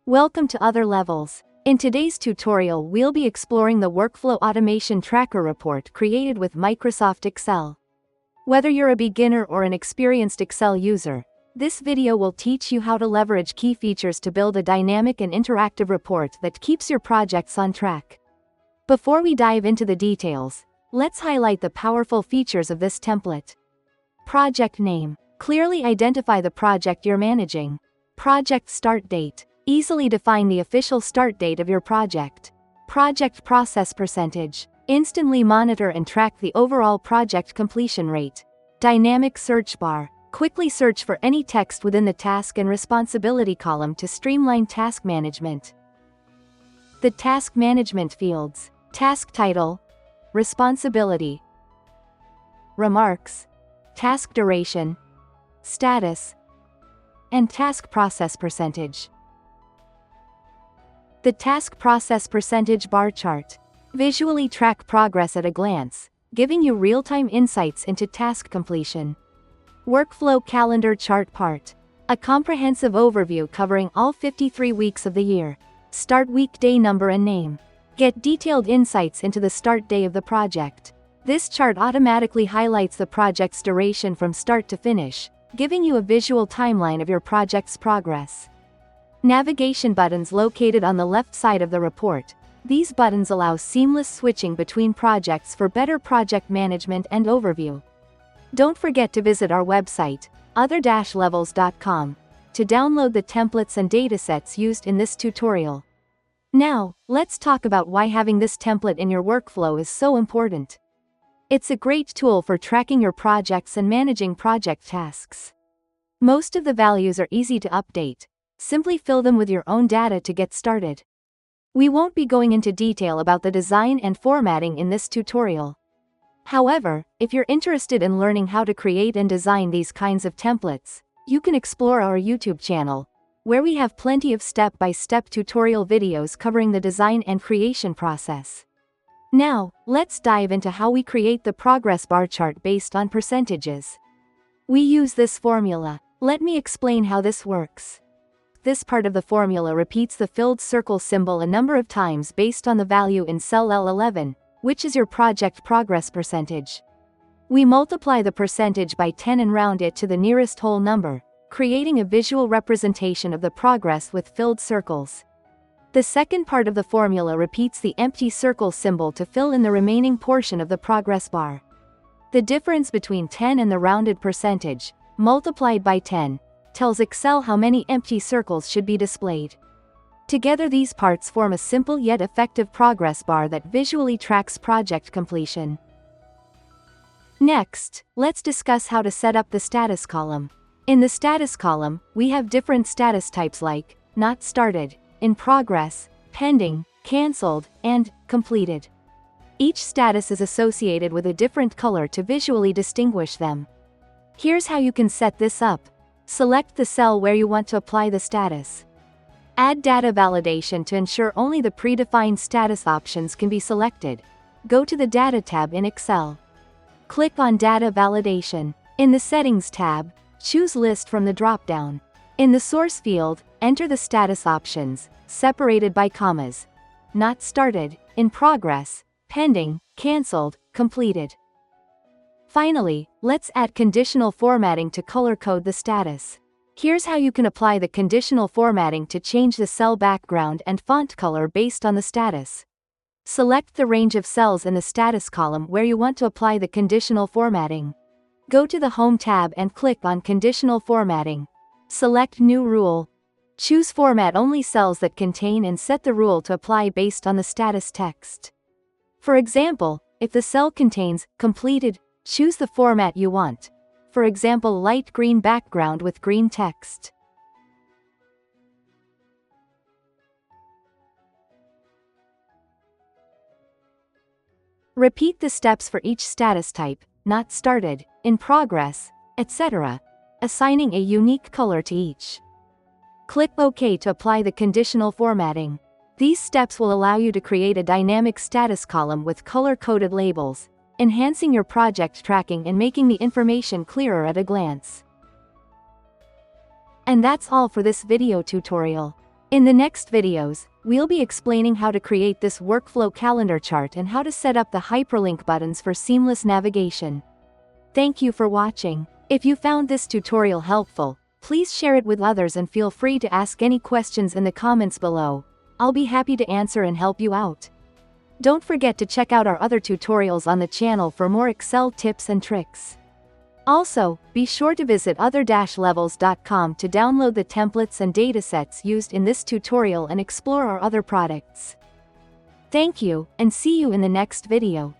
Welcome to Other Levels. In today's tutorial we'll be exploring the Workflow Automation Tracker report created with Microsoft Excel. Whether you're a beginner or an experienced Excel user, this video will teach you how to leverage key features to build a dynamic and interactive report that keeps your projects on track. Before we dive into the details, let's highlight the powerful features of this template. Project name. Clearly identify the project you're managing. Project start date. Easily define the official start date of your project. Project process percentage. Instantly monitor and track the overall project completion rate. Dynamic search bar. Quickly search for any text within the task and responsibility column to streamline task management. The task management fields. Task title, responsibility, remarks, task duration, status, and task process percentage. The task process percentage bar chart. Visually track progress at a glance, giving you real-time insights into task completion. Workflow calendar chart part. A comprehensive overview covering all 53 weeks of the year. Start week day number and name. Get detailed insights into the start day of the project. This chart automatically highlights the project's duration from start to finish, giving you a visual timeline of your project's progress. Navigation buttons located on the left side of the report. These buttons allow seamless switching between projects for better project management and overview. Don't forget to visit our website, other-levels.com, to download the templates and datasets used in this tutorial. Now, let's talk about why having this template in your workflow is so important. It's a great tool for tracking your projects and managing project tasks. Most of the values are easy to update. Simply fill them with your own data to get started. We won't be going into detail about the design and formatting in this tutorial. However, if you're interested in learning how to create and design these kinds of templates, you can explore our YouTube channel, where we have plenty of step-by-step tutorial videos covering the design and creation process. Now, let's dive into how we create the progress bar chart based on percentages. We use this formula. Let me explain how this works. This part of the formula repeats the filled circle symbol a number of times based on the value in cell L11, which is your project progress percentage. We multiply the percentage by 10 and round it to the nearest whole number, creating a visual representation of the progress with filled circles. The second part of the formula repeats the empty circle symbol to fill in the remaining portion of the progress bar. The difference between 10 and the rounded percentage, multiplied by 10, tells Excel how many empty circles should be displayed. Together these parts form a simple yet effective progress bar that visually tracks project completion. Next, let's discuss how to set up the status column. In the status column, we have different status types like not started, in progress, pending, cancelled, and completed. Each status is associated with a different color to visually distinguish them. Here's how you can set this up. Select the cell where you want to apply the status. Add data validation to ensure only the predefined status options can be selected. Go to the Data tab in Excel. Click on Data Validation. In the Settings tab, choose List from the drop-down. In the Source field, enter the status options, separated by commas. Not started, in progress, pending, cancelled, completed. Finally, let's add conditional formatting to color code the status. Here's how you can apply the conditional formatting to change the cell background and font color based on the status. Select the range of cells in the status column where you want to apply the conditional formatting. Go to the Home tab and click on Conditional Formatting. Select New Rule. Choose Format only cells that contain and set the rule to apply based on the status text. For example, if the cell contains completed, choose the format you want. For example, light green background with green text. Repeat the steps for each status type, not started, in progress, etc., assigning a unique color to each. Click OK to apply the conditional formatting. These steps will allow you to create a dynamic status column with color-coded labels, enhancing your project tracking and making the information clearer at a glance. And that's all for this video tutorial. In the next videos, we'll be explaining how to create this workflow calendar chart and how to set up the hyperlink buttons for seamless navigation. Thank you for watching. If you found this tutorial helpful, please share it with others and feel free to ask any questions in the comments below. I'll be happy to answer and help you out. Don't forget to check out our other tutorials on the channel for more Excel tips and tricks. Also, be sure to visit other-levels.com to download the templates and datasets used in this tutorial and explore our other products. Thank you, and see you in the next video.